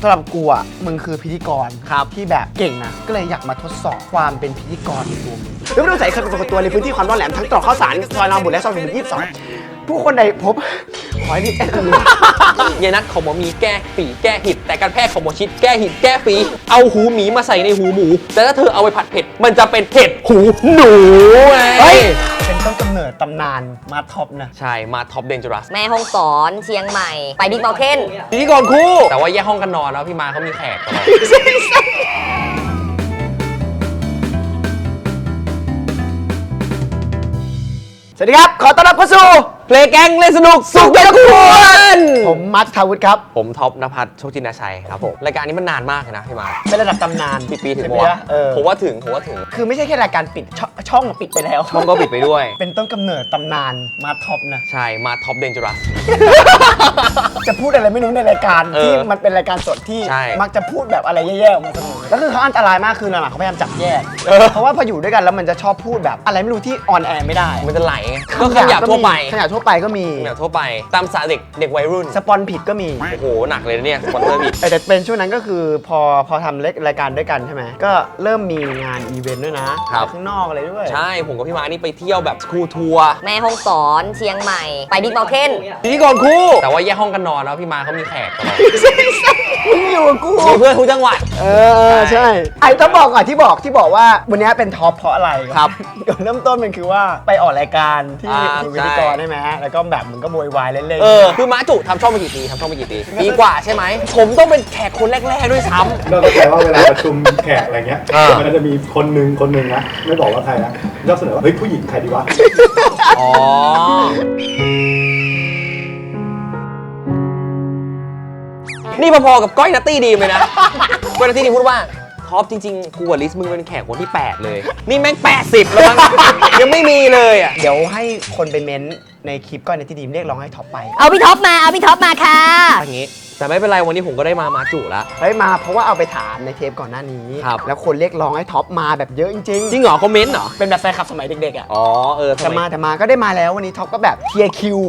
ำหรับกูอ่ะมึงคือพิธีกรครับที่แบบเก่งนะก็เลยอยากมาทดสอบความเป็นพิธีกรในตัวมึงแล้วไม่ต้องใส่เครื่องปรากฏตัวในพื้นที่ความร้อนแหลมทั้งตรอกข้าวสารซอยรามบุตรและซอยสุขุมวิท22ผู้คนใดพบขอให้นี่ยายนัทเขาบอกมีแก้ฝีแก้หิดแต่การแพทย์เขาบอกชิดแก้หิดแก้ฝีเอาหูหมีมาใส่ในหูหมูแต่ถ้าเธอเอาไปผัดเผ็ดมันจะเป็นเผ็ดหูหนูไงเป็นต้นกำเนิดตำนานมาท็อปนะใช่มาท็อปเดนจอรัสแม่ฮ่องสอนเชียงใหม่ไปบิ๊กเมาน์เทนพิธีกรคู่แต่ว่าแยกห้องกันนอนแล้วพี่มาเขามีแขกตลอดสวัสดีครับขอต้อนรับเข้าสู่เพลงแกงเล่นสนุกสุขเป็นคุณผมมัทธวุฒิครับผมท็อปณภัทรโชคจินดาชัยครับผมรายการนี้มันนานมากเลยนะพี่มาเป็นระดับตำนานกี่ปีถึงวะผมว่าถึงคือไม่ใช่แค่รายการปิดช่องปิดไปแล้วช่องก็ปิดไปด้วยเป็นต้นกำเนิดตำนานมาท็อปนะใช่มาท็อปเดนจอรัสจะพูดอะไรไม่รู้ในรายการที่มันเป็นรายการสดที่มักจะพูดแบบอะไรแย่ๆออกมาเสมอแล้วคือเขาอันตรายมากคือหลังๆเขาพยายามจับแยกเพราะว่าพออยู่ด้วยกันแล้วมันจะชอบพูดแบบอะไรไม่รู้ที่ออนแอร์ไม่ได้มันจะไหลก็ขยับทั่วไปขยับทั่วไปก็มีขยับทั่วไปตามสาเด็กวัยรุ่นสปอนผิดก็มีโอ้โหหนักเลยเนี่ยสปอนเซอร์ผิดแต่เป็นช่วงนั้นก็คือพอทำรายการด้วยกันใช่ไหมก็เริ่มมีงานอีเวนต์ด้วยนะข้างนอกอะไรด้วยใช่ผมกับพี่มานี่ไปเที่ยวแบบสกูลทัวร์แม่ฮ่องสอนเชียงใหม่ไปบิ๊กเมาน์เทนพิธีกรคู่แต่ว่าแยกห้องกันนอนแล้วพี่มาเขามีแขกตลอดมึงอยู่กับกูมีเพื่อนทุกจังหวัดใช่ไอ้ต้องบอกก่อนที่บอกว่าวันนี้เป็นท็อปเพราะอะไรครับเริ่มต้นมันคือว่าไปออกรายการที่พิธีกรใช่ไหมแล้วก็แบบมึงก็โวยวายเล่นๆคือม้าจุทำช่องมากี่ปีปีกว่าใช่ไหมผมต้องเป็นแขกคนแรกๆด้วยซ้ำเราเข้าใจว่าเวลาประชุมแขกอะไรเงี้ยมันจะมีคนหนึ่งนะไม่บอกว่าใครนะยอดเสนอว่าเฮ้ยผู้หญิงใครดีวะอ๋อนี่พอๆกับก้อยนัตตี้ดีเลยนะก้อยนัตตี้ดีพูดว่าท็อปจริงๆกูกับลิสมึงเป็นแขกคนที่8เลยนี่แม่ง80แล้วมั้งยังไม่มีเลยอ่ะเดี๋ยวให้คนไปเม้นในคลิปก้อยนัตตี้ดีเรียกร้องให้ท็อปไปเอาพี่ท็อปมาค่ะอย่างงี้แต่ไม่เป็นไรวันนี้ผมก็ได้มาจุแล้วมาเพราะว่าเอาไปถามในเทปก่อนหน้านี้แล้วคนเรียกร้องให้ท็อปมาแบบเยอะจริงจริงเหรอคอมเมนต์เหรอเป็นแบบแฟนคลับสมัยเด็กๆอ่ะอ๋อแต่มาก็ได้มาแล้ววันนี้ท็อปก็แบบเคลียร์คิว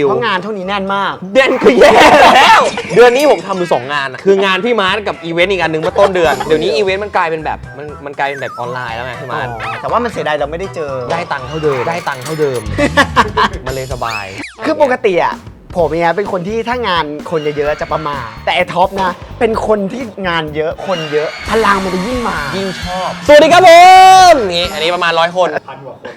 เพราะงานเท่านี้แน่นมากเดือนคือแย่แล้วเดือนนี้ผมทำอยู่2 งานคืองานพี่มาร์ทกับอีเวนต์อีกอันนึงเมื่อต้นเดือนเดี๋ยวนี้อีเวนต์มันกลายเป็นแบบมันกลายเป็นแบบออนไลน์แล้วไงพี่มาร์ทแต่ว่ามันเสียดายเราไม่ได้เจอได้ตังค์เท่าเดิมมันเลยสบายคือปกติอ่ะผมเนี่ยเป็นคนที่ถ้างานคนเยอะๆจะประมาทแต่ไอ้ท็อปนะเป็นคนที่งานเยอะคนเยอะพลังมันจะยิ่งมายิ่งชอบสวัสดีครับผมนี่อันนี้ประมาณ100 คน1,000 กว่าคน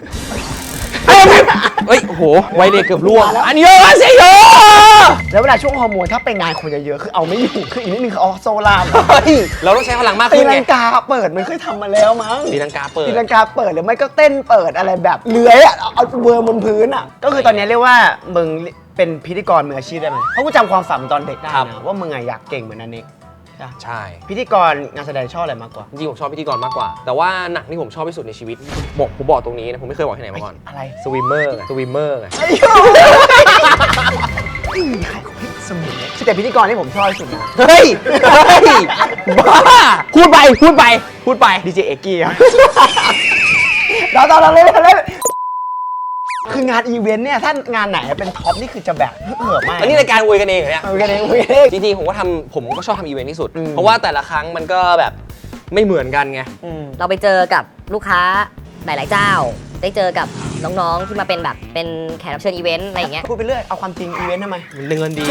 เฮ้ยโอ้โหไวเลเกือบล่วงอันเยอะสิเยอะแล้วเวลาช่วงฮอร์โมนถ้าเป็นงานคนเยอะๆคือเอาไม่อยู่คืออีกนิดนึงคือโซล่าเราต้องใช้พลังมากขึ้นไงตีลังกาเปิดมันเคยทำมาแล้วมั้งตีลังกาเปิดหรือไม่ก็เต้นเปิดอะไรแบบเลื้อยอ่ะเอาเบอร์บนพื้นอ่ะก็คือตอนนี้เรียกว่ามึงเป็นพิธีกรมืออาชีพได้ไหมเพราะกูจำความฝันตอนเด็กได้นะว่ามึงอยากเก่งเหมือนนันเอกใช่พิธีกรงานแสดงชอบอะไรมากกว่าจริงผมชอบพิธีกรมากกว่าแต่ว่าหนังที่ผมชอบที่สุดในชีวิตผมบอกตรงนี้นะผมไม่เคยบอกที่ไหนมาก่อนอะไรสวิมเมอร์ไงสมุนแต่พิธีกรที่ผมชอบที่สุดนะเฮ้ยบ้าพูดไปดีเจเอกกี้ครับเราเล่นคืองานอีเวนต์เนี่ยถ้างานไหนเป็นท็อปนี่คือจะแบบเหื่อมากอันนี้รายการอวยกันเองเหรอเนี่ยอวยกันเองจริงๆผมก็ชอบทำอีเวนต์ที่สุดเพราะว่าแต่ละครั้งมันก็แบบไม่เหมือนกันไงเราไปเจอกับลูกค้าหลายๆเจ้าได้เจอกับน้องๆที่มาเป็นแบบเป็นแขกรับเชิญอีเวนต์อะไรอย่างเงี้ยพูดไปเรื่อยเอาความจริงอีเวนต์ทำไมเงินดี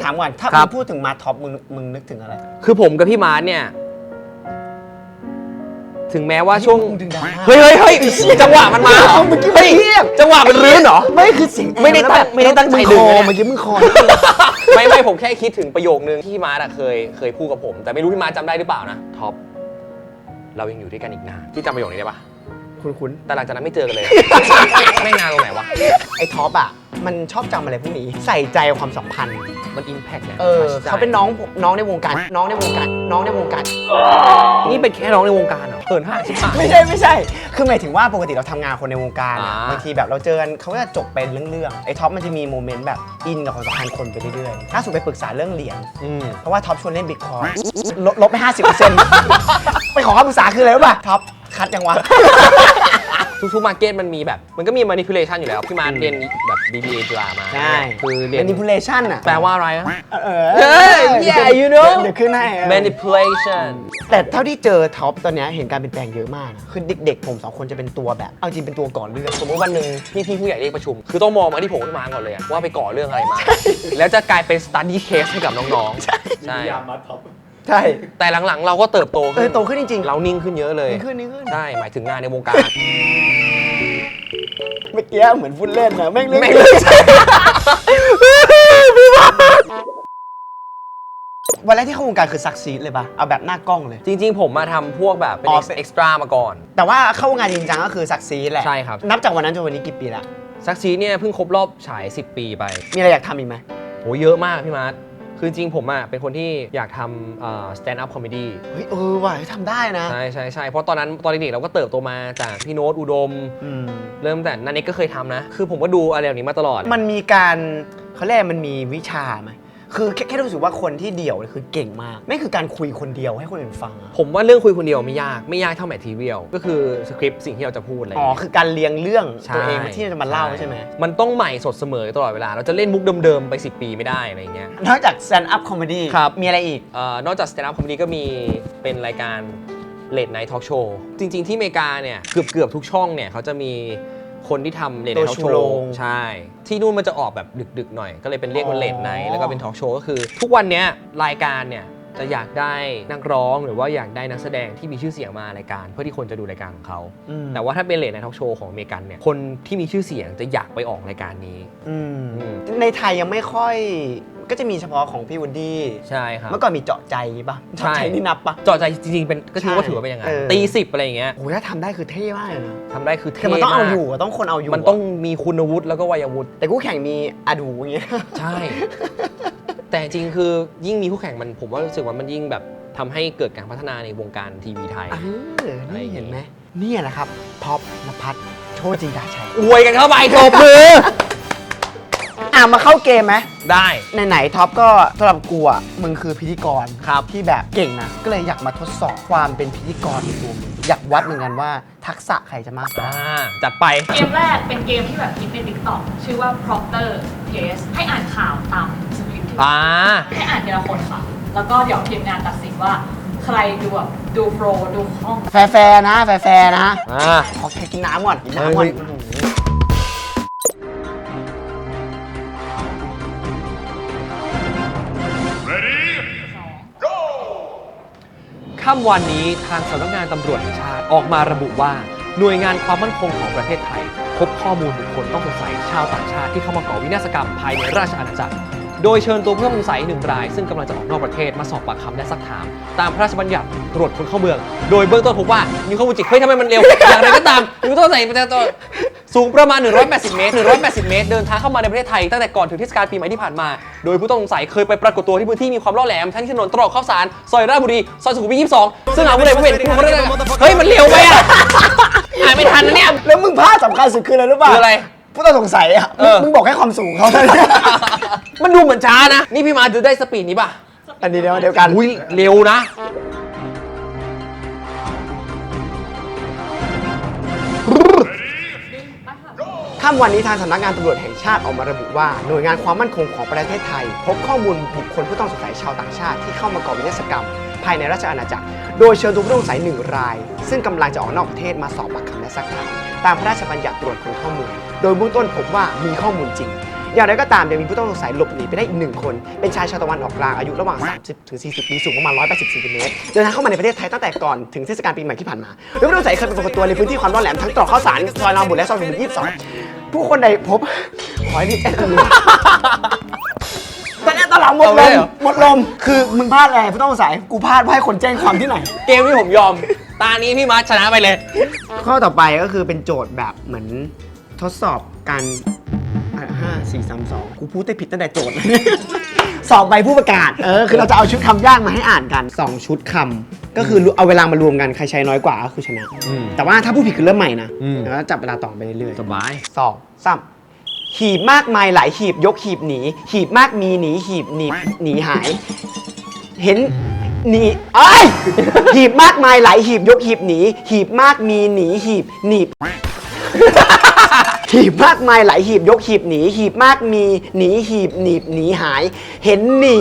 ถามก่อนถ้ามึงพูดถึงมาท็อปมึงนึกถึงอะไรคือผมกับพี่มาร์ทเนี่ยถึงแม้ว่าช่วงเฮ้ยจังหวะมันมาเมื่อกี้จังหวะมันรื้นเหรอไม่คือสิ่งไม่ได้ตั้งใจดึงเมื่อกี้มึงคอไม่ผมแค่คิดถึงประโยคนึงที่มาร์ทเคยพูดกับผมแต่ไม่รู้พี่มาร์ทจำได้หรือเปล่านะท็อปเรายังอยู่ด้วยกันอีกนานที่จำประโยคนี้ได้ปะคุ้นแต่หลังจากนั้นไม่เจอกันเลยไม่นานตรงไหนวะไอ้ท็อปอ่ะมันชอบจำอะไรพวกนี้ใส่ใจความสัมพันธ์มันอิมแพคเนี่ยเขาเป็นน้องในวงการน้องในวงการนี่เป็นแค่น้องในวงการเหรอเขิน5 10 ไม่ใช่คือหมายถึงว่าปกติเราทำงานคนในวงการบางทีแบบเราเจอกันเขาก็จะจบเป็นเรื่องไอ้ท็อปมันจะมีโมเมนต์แบบอินกับความสัมพันธ์คนไปเรื่อยๆล่าสุดไปปรึกษาเรื่องเหรียญเพราะว่าท็อปชวนเล่นบิตคอยน์ลบไป 50% ไปขอคำปรึกษาคืออะไรรู้ป่ะท็อปคัดยังวะทุกมาร์เก็ตมันมีแบบมันก็มี manipulation อยู่แล้วพี่มาร์เรียนแบบ BBA จุฬามาใช่คือเรียน manipulation อ่ะแปลว่าอะไรอ่ะ yeah you know เดี๋ยวขึ้นให้ manipulation แต่เท่าที่เจอท็อปตอนเนี้ยเห็นการเปลี่ยนแปลงเยอะมากนะคือเด็กๆผม2คนจะเป็นตัวแบบเอาจริงเป็นตัวก่อนเรื่อง สมมติวันหนึ่งพี่ผู้ใหญ่เรียกประชุม คือต้องมองมาที่ผมขึ้นมาก่อนเลยอะว่าไปก่อเรื่องอะไรมา แล้วจะกลายเป็น study case ให้กับน้องๆ ใช่ นิยามมัดท็อป ใช่ แต่หลังๆ เราก็เติบโตขึ้น โตขึ้นจริงๆ เรานิ่งขึ้นเยอะเลย นี่ขึ้น ใช่ หมายถึงงานในวงการ เมื่อกี้เหมือนพูดเล่นนะแม่งเรื่อง แม่งเรื่องจริง วันแรกที่เข้าวงการคือซักซีดเลยปะเอาแบบหน้ากล้องเลย จริงๆ ผมมาทำพวกแบบเป็น เอ็กซ์ตร้ามาก่อน แต่ว่าเข้าวงการจริงจังก็คือซักซีดแหละ ใช่ครับ นับจากวันนั้นจนวันนี้กี่ปีละ ซักซีเนี่ยเพิ่งครบรอบฉาย 10 ปีไป มีอะไรอยากทำอีกไหม โหเยอะมากพี่มาร์ทคือจริงๆผมอะเป็นคนที่อยากทำstand up comedy เฮ้ยว่ะทำได้นะ ใช่เพราะตอนเด็กๆเราก็เติบโตมาจากพี่โน้ตอุดม อืม เริ่มแต่นันเน็กก็เคยทำนะ คือผมก็ดูอะไรแบบนี้มาตลอด มันมีการเขาเรียกมันมีวิชาไหมคือแค่รู้สึกว่าคนที่เดี่ยวคือเก่งมากไม่คือการคุยคนเดียวให้คนอื่นฟังอะ ผมว่าเรื่องคุยคนเดียวไม่ยากเท่าแมททีเรียลก็คือสคริปต์สิ่งที่เราจะพูดอะไร อ๋อคือการเรียงเรื่อง ใช่ ตัวเองที่จะมาเล่าใช่ไหม มันต้องใหม่สดเสมอตลอดเวลา เราจะเล่นมุกเดิมๆไป10 ปีไม่ได้อะไรอย่างเงี้ย นอกจาก stand up comedy ครับ มีอะไรอีก นอกจาก stand up comedy ก็มีเป็นรายการ late night talk show จริงๆที่อเมริกาเนี่ยเกือบทุกช่องเนี่ยเขาจะมีคนที่ทำ late ตัว night talk ชูโร show ง ใช่ ที่นู่นมันจะออกแบบดึกๆหน่อย ก็เลยเป็นเรียกว่า late night อ๋อ แล้วก็เป็น talk show ก็คือ ทุกวันเนี้ยรายการเนี่ยจะอยากได้นักร้องหรือว่าอยากได้นักแสดงที่มีชื่อเสียงมารายการเพื่อที่คนจะดูรายการของเขา อืม แต่ว่าถ้าเป็นเลทในทอล์กโชว์ของอเมริกันเนี่ยคนที่มีชื่อเสียงจะอยากไปออกรายการนี้ อืม อืม ในไทยยังไม่ค่อยก็จะมีเฉพาะของพี่วูดดี้ ใช่ครับ เมื่อก่อนมีเจาะใจป่ะ ใช่ เจาะใจนี่นับป่ะ เจาะใจจริงๆเป็นก็ถือว่าถือว่าเป็นอย่างนั้น ตี10อะไรอย่างเงี้ย โอ้ยถ้าทำได้คือเท่มากเลยนะ ทำได้คือเท่ แต่มันต้องเอา มาก อยู่อะต้องคนเอาอยู่ มันต้องมีคุณวุฒิแล้วก็วัยวุฒิ แต่คู่แข่งมีอาดูอย่างเงี้ย ใช่ แต่จริงคือยิ่งมีคู่แข่งมันผมว่ารู้สึกว่ามันยิ่งแบบทำให้เกิดการพัฒนาในวงการทีวีไทย นี่เห็นไหมเนี่ยแหละครับท็อปนภัสโชติจินดาชัย อวยกันเข้าไปโถมือ มาเข้าเกมไหม ได้ ไหนๆท็อปก็สำหรับกูอ่ะมึงคือพิธีกร ครับ ที่แบบเก่งนะก็เลยอยากมาทดสอบความเป็นพิธีกรในตัวมึงอยากวัดเหมือนกันว่าทักษะใครจะมากกว่า จัดไป เกมแรกเป็นเกมที่แบบคิดใน TikTok ชื่อว่า Proctor Test ให้อ่านข่าวตามสคริปต์ที่ให้อ่านทีละคนค่ะ แล้วก็เดี๋ยวทีมงานตัดสินว่าใครดูแบบดูโฟล์ดูห้อง แฟร์ๆนะแฟร์ๆนะ อ่า ขอแค่กินน้ำก่อนกินน้ำก่อน เฮ้ย ค่ำวันนี้ทางสำนักงานตำรวจแห่งชาติออกมาระบุว่าหน่วยงานความมั่นคงของประเทศไทย พบข้อมูลบุคคลต้องสงสัยชาวต่างชาติที่เข้ามาก่อวินาศกรรมภายในราชอาณาจักร โดยเชิญตัวผู้ต้องสงสัย1 ราย ซึ่งกำลังจะออกนอกประเทศมาสอบปากคำและซักถาม ตามพระราชบัญญัติตรวจคนเข้าเมือง โดยเบื้องต้นพบว่ามีข้อมูลจิตเฮ้ยทำไมมันเร็ว อย่างไรก็ตามมีผู้ต้องสงสัยเป็นตัวสูงประมาณ 180 เมตร เดินทางเข้ามาในประเทศไทยตั้งแต่ก่อนถึงเทศกาลปีใหม่ที่ผ่านมา โดยผู้ต้องสงสัยเคยไปปรากฏตัวที่พื้นที่มีความล่อแหลมทั้งที่ถนนตรอกข้าวสารซอยราชบุรีซอยสุขุมวิท 22 ซึ่งหาผู้ใดผู้เป็นผู้คนได้เฮ้ยมันเร็วไปอ่ะอ่านไม่ทันนะเนี่ย แล้วมึงพลาดสำคัญสุดคืออะไรรู้ป่ะ คืออะไร ผู้ต้องสงสัยอ่ะมึงบอกแค่ความสูงเขาเท่านั้น มันดูเหมือนช้านะ นี่พี่มาดูได้สปีดนี้ป่ะ อันนี้เดียวกัน อุ้ยเร็วนะ ค่ำวันนี้ทางสำนักงานตำรวจแห่งชาติออกมาระบุว่าหน่วยงานความมั่นคงของประเทศไทย พบข้อมูลบุคคลผู้ต้องสงสัยชาวต่างชาติที่เข้ามาก่อวินาศกรรม ภายในราชอาณาจักร โดยเชิญตัวผู้ต้องสงสัย1 ราย ซึ่งกำลังจะออกนอกประเทศมาสอบปากคำและซักถามตามพระราชบัญญัติตรวจคนเข้าเมืองโดยเบื้องต้นพบว่ามีข้อมูลจริง อย่างไรก็ตามยังมีผู้ต้องสงสัยหลบหนีไปได้อีก1 คน เป็นชายชาวตะวันออกกลางอายุระหว่าง 30 ถึง 40 ปีสูงประมาณ 180 เซนติเมตรเดินทางเข้ามาในประเทศไทยตั้งแต่ก่อนถึงเทศกาลปีใหม่ที่ผ่านมาโดยผู้ต้องสงสัยเคยไปปรากฏตัวในพื้นที่ความร้อนแหลมทั้งตรอกข้าวสารซอยรามบุตรและซอยสุขุมวิท 22 ผู้คนใดพบขอให้รีบแอดมินตอนนี้ตอนหลังหมดลมคือมึงพลาดอะไรผู้ต้องสงสัยกูพลาดว่าให้คนแจ้งความที่ไหน เกมที่ผมยอม ตานี้พี่มาร์ชชนะไปเลย ข้อต่อไปก็คือเป็นโจทย์แบบเหมือนทดสอบการ5 4 3 2กูพูดได้ผิดตั้งแต่โจทย์ สอบใบผู้ประกาศคือเราจะเอาชุดคำยากมาให้อ่านกัน 2 ชุดคำก็คือเอาเวลามารวมกันใครใช้น้อยกว่าก็คือชนะ แต่ว่าถ้าผู้ผิดคือเริ่มใหม่นะแล้วจับเวลาต่อไปเรื่อยๆ สบาย 2 3หีบมากมายหลายหีบยกหีบหนีหีบมากมีหนีหีบหนีหาย เห็นหนีหีบมากมายหลายหีบยกหีบหนีหีบมากมีหนีหีบหนีบ หีบมากมายหลายหีบยกหีบหนีหีบมากมีหนีหีบหนีบหนีหาย เห็นหนี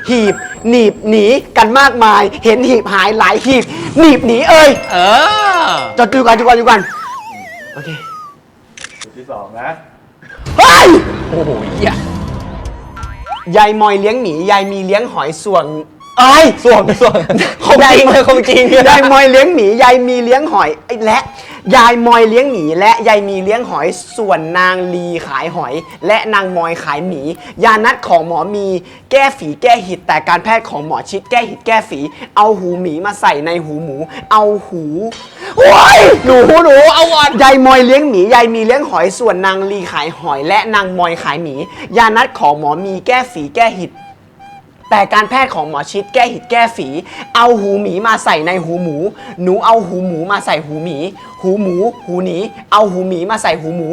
หีบหนีบหนีกันมากมาย เห็นหีบหายหลายหีบหนีบหนีเอ่ย จดดูก่อนโอเค จุดที่สองนะ เฮ้ย โอ้โหเหี้ย ยายมอยเลี้ยงหมียายมีเลี้ยงหอยส่วนเอ้ย ส่วนของจริงเลยของจริง ยายมอยเลี้ยงหมียายมีเลี้ยงหอยและยายมอยเลี้ยงหมีและยายมีเลี้ยงหอยส่วนนางลีขายหอย และนางมอยขายหมียานัดของหมอมีแก้ฝีแก้หิดแต่การแพทย์ของหมอชิดแก้หิดแก้ฝีเอาหูหมีมาใส่ในหูหมูเอาหูโอ้ยหนูเอาก่อนยายมอยเลี้ยงหมียายมีเลี้ยงหอยส่วนนางลีขายหอย และนางมอยขายหมียานัดของหมอมีแก้ฝีแก้หิดแต่การแพทย์ของหมอชิดแก้หิดแก้ฝีเอาหูหมีมาใส่ในหูหมูหนูเอาหูหมูมาใส่หูหมีหูหมูหูหนีเอาหูหมีมาใส่หูหมู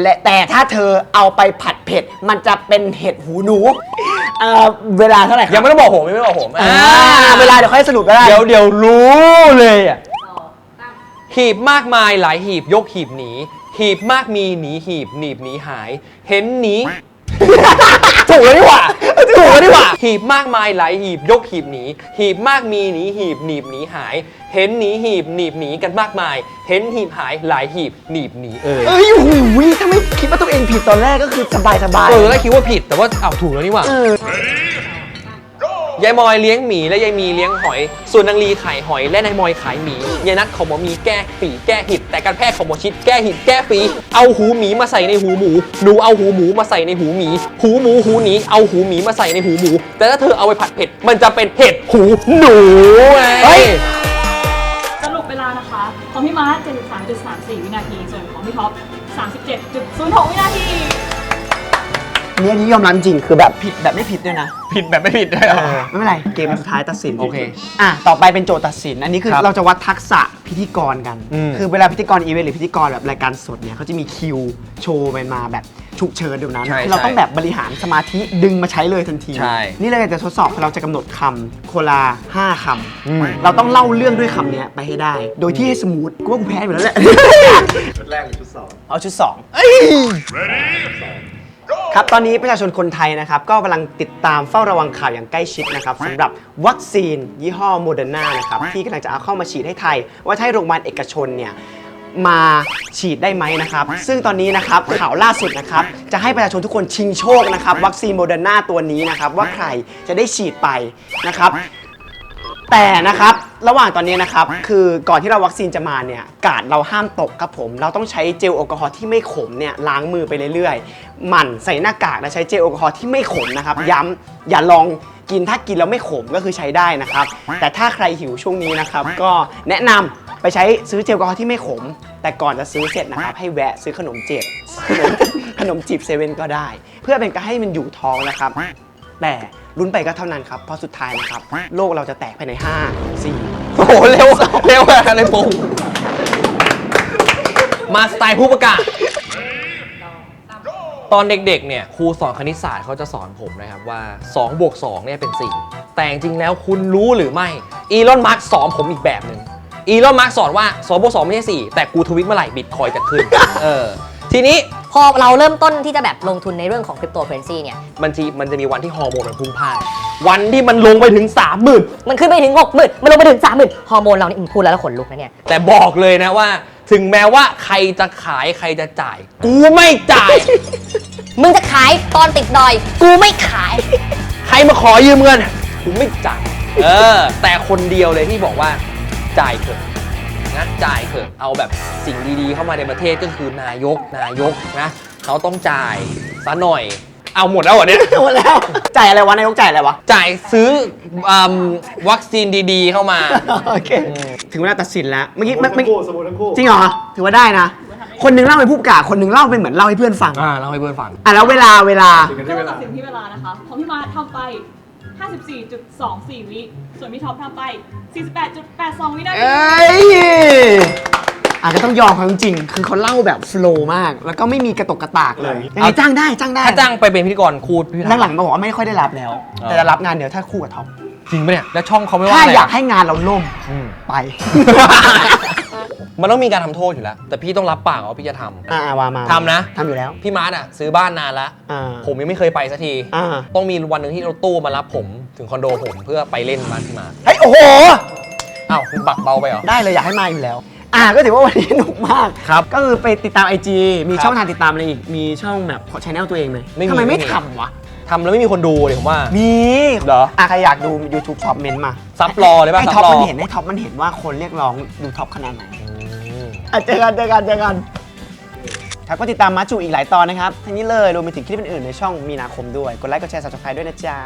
และแต่ถ้าเธอเอาไปผัดเผ็ดมันจะเป็นเห็ดหูหนูเวลาเท่าไหร่ครับ ยังไม่ต้องบอกผมเวลาเดี๋ยวค่อยสรุปก็ได้ เดี๋ยวรู้เลยอ่ะหีบมากมายหลายหีบยกหีบหนีหีบมากมีหนีหีบหนีบหนีหาย เห็นหนี ถูกแล้วนี่หว่าหีบมากมายหลายหีบยกหีบหนีหีบมากมีหนีหีบหนีบหนีหาย เห็นหนีหีบหนีบหนีกันมากมาย เห็นหีบหายหลายหีบหนีบหนีโอ้โหถ้าไม่คิดว่าตัวเองผิดตอนแรกก็คือสบายแล้วคิดว่าผิดแต่ว่าถูกแล้วนี่หว่ายายมอยเลี้ยงหมีและยายมีเลี้ยงหอยส่วนนางลีขายหอยและนายมอยขายหมียายนัดของหมอมีแก้ฝีแก้หิดแต่การแพทย์ของหมอชิดแก้หิดแก้ฝีเอาหูหมีมาใส่ในหูหมูหนูเอาหูหมูมาใส่ในหูหมีหูหมูหูหนีเอาหูหมีมาใส่ในหูหมูแต่ถ้าเธอเอาไปผัดเผ็ดมันจะเป็นเห็ดหูหนูไง สรุปเวลานะคะของพี่มาร์ค 73.34 วินาทีส่วนของพี่ท็อป 37.06 วินาทีอันนี้ยอมรับจริงคือแบบผิดแบบไม่ผิดด้วยนะ ผิดแบบไม่ผิดด้วยไม่เป็นไรเกมสุดท้ายตัดสิน โอเคต่อไปเป็นโจทย์ตัดสินอันนี้คือเราจะวัดทักษะพิธีกรกันคือเวลาพิธีกรอีเวนต์หรือพิธีกรแบบรายการสดเนี่ยเขาจะมีคิวโชว์มาแบบฉุกเฉินเดี๋ยวนั้นเราต้องแบบบริหารสมาธิดึงมาใช้เลยทันทีนี่เลยจะทดสอบเราจะกำหนดคำโคลา5 คำเราต้องเล่าเรื่องด้วยคำนี้ไปให้ได้โดยที่ให้สมูทกูว่ากูแพ้อยู่แล้วแหละชุดแรกหรือชุดสองเอาชุด2ครับตอนนี้ประชาชนคนไทยนะครับก็กำลังติดตามเฝ้าระวังข่าวอย่างใกล้ชิดนะครับสำหรับวัคซีนยี่ห้อโมเดอร์นานะครับที่กำลังจะเอาเข้ามาฉีดให้ไทยว่าให้โรงพยาบาลเอกชนเนี่ยมาฉีดได้ไหมนะครับซึ่งตอนนี้นะครับข่าวล่าสุดนะครับจะให้ประชาชนทุกคนชิงโชคนะครับวัคซีนโมเดอร์นาตัวนี้นะครับว่าใครจะได้ฉีดไปนะครับแต่นะครับระหว่างตอนนี้นะครับคือก่อนที่เราวัคซีนจะมาเนี่ยกาดเราห้ามตกครับผมเราต้องใช้เจลแอลกอฮอล์ที่ไม่ขมเนี่ยล้างมือไปเรื่อยๆหมั่นใส่หน้ากากและใช้เจลแอลกอฮอล์ที่ไม่ขมนะครับย้ำอย่าลองกินถ้ากินแล้วไม่ขมก็คือใช้ได้นะครับแต่ถ้าใครหิวช่วงนี้นะครับก็แนะนำไปใช้ซื้อเจลแอลกอฮอล์ที่ไม่ขมแต่ก่อนจะซื้อเสร็จนะครับให้แวะซื้อขนมจีบเซเว่นก็ได้เพื่อเป็นการให้มันอยู่ท้องนะครับแต่ลุ้นไปก็เท่านั้นครับเพราะสุดท้ายนะครับโลกเราจะแตกภายใน5 4โอ้โหเร็วอะไรปุ๊บมาสไตล์ผู้ประกาศตอนเด็กๆเนี่ยครูสอนคณิตศาสตร์เขาจะสอนผมนะครับว่า2 บวก 2เนี่ยเป็น4แต่จริงๆแล้วคุณรู้หรือไม่อีลอนมาร์กสอนผมอีกแบบหนึ่งอีลอนมาร์กสอนว่า2 บวก 2ไม่ใช่4แต่กูทวิตเมื่อไหร่บิตคอยจะขึ้นทีนี้พอเราเริ่มต้นที่จะแบบลงทุนในเรื่องของคริปโตเคอเรนซีเนี่ยมันจะมีวันที่ฮอร์โมนมันพุ่งพล่านวันที่มันลงไปถึง 30,000 มันขึ้นไปถึง 60,000 มันลงไปถึง 30,000 ฮอร์โมนเรานี่พูดแล้วขนลุกนะเนี่ยแต่บอกเลยนะว่าถึงแม้ว่าใครจะขายใครจะจ่ายกูไม่จ่าย มึงจะขายตอนติดดอยกูไม่ขายใครมาขอยืมเงินกูไม่จ่ายแต่คนเดียวเลยที่บอกว่าจ่ายเถอะนะจ่ายเถอะเอาแบบสิ่งดีๆเข้ามาในประเทศก็คือนายกนะเขาต้องจ่ายซะหน่อยเอาหมดแล้วเหรอเนี่ยหมดแล้วจ่ายอะไรวะนายกจ่ายอะไรวะจ่ายซื้อวัคซีนดีๆเข้ามาโอเคถึงเวลาตัดสินแล้วเมื่อกี้สมุดทั้งคู่จริงเหรอถือว่าได้นะคนนึงเล่าเป็นผู้ประกาศคนนึงเล่าเป็นเหมือนเล่าให้เพื่อนฟังเล่าให้เพื่อนฟังแล้วเวลาก็ตัดสินที่เวลานะคะของพี่มาทำไป 54.24 วิส่วนพี่ท็อปทำไป 48.82 วินาทีก็ต้องยอมเขาจริงๆคือเขาเล่าแบบโฟลว์มากแล้วก็ไม่มีกระตกกระตากเลยจ้างได้ถ้าจ้างไปเป็นพิธีกรคู่หลังๆมาบอกว่าไม่ค่อยได้รับแล้วแต่จะรับงานเดียวถ้าคู่กับท็อปจริงปะเนี่ยแล้วช่องเขาไม่ว่าถ้าอยากให้งานเราล่มไป มันต้องมีการทำโทษอยู่แล้ว แต่พี่ต้องรับปากว่าพี่จะทำ วามา ทำนะ ทำอยู่แล้ว พี่มาร์ทซื้อบ้านนานละ อ่า ผมยังไม่เคยไปสักที ต้องมีวันหนึ่งที่รถตู้มารับผมถึงคอนโดผมเพื่อไปเล่นบ้านพี่มาร์ท เฮ้ยโอ้โห อ้าวคุณบักเบาไปเหรอ ได้เลยอยากให้มาอยู่แล้ว ก็ถือว่าวันนี้สนุกมาก ครับ ก็คือไปติดตาม IG มี ครับ ช่องทางติดตามอะไรอีก มีช่องแบบช anel ตัวเองไหม ไม่มี ทำไม ไม่ ไม่ มี ทำวะ ทำแล้วไม่มีคนดูเลยผมว่า มี เหรอ ใครอยากดู YouTube ท็อปเมนต์มา ซับรอเลยป่ะ ให้ ซั ท็อป บรอ มันเห็นให้ท็อปมันเห็นว่าคนเรียกร้องดูท็อปขนาดไหน อืม เจอกันครับก็ติดตามมาจูอีกหลายตอนนะครับทั้งนี้เลยรวมไปถึงคลิปอื่นๆในช่องมีนาคมด้วยกดไลค์กดแชร์ Subscribe ด้วยนะจ๊ะ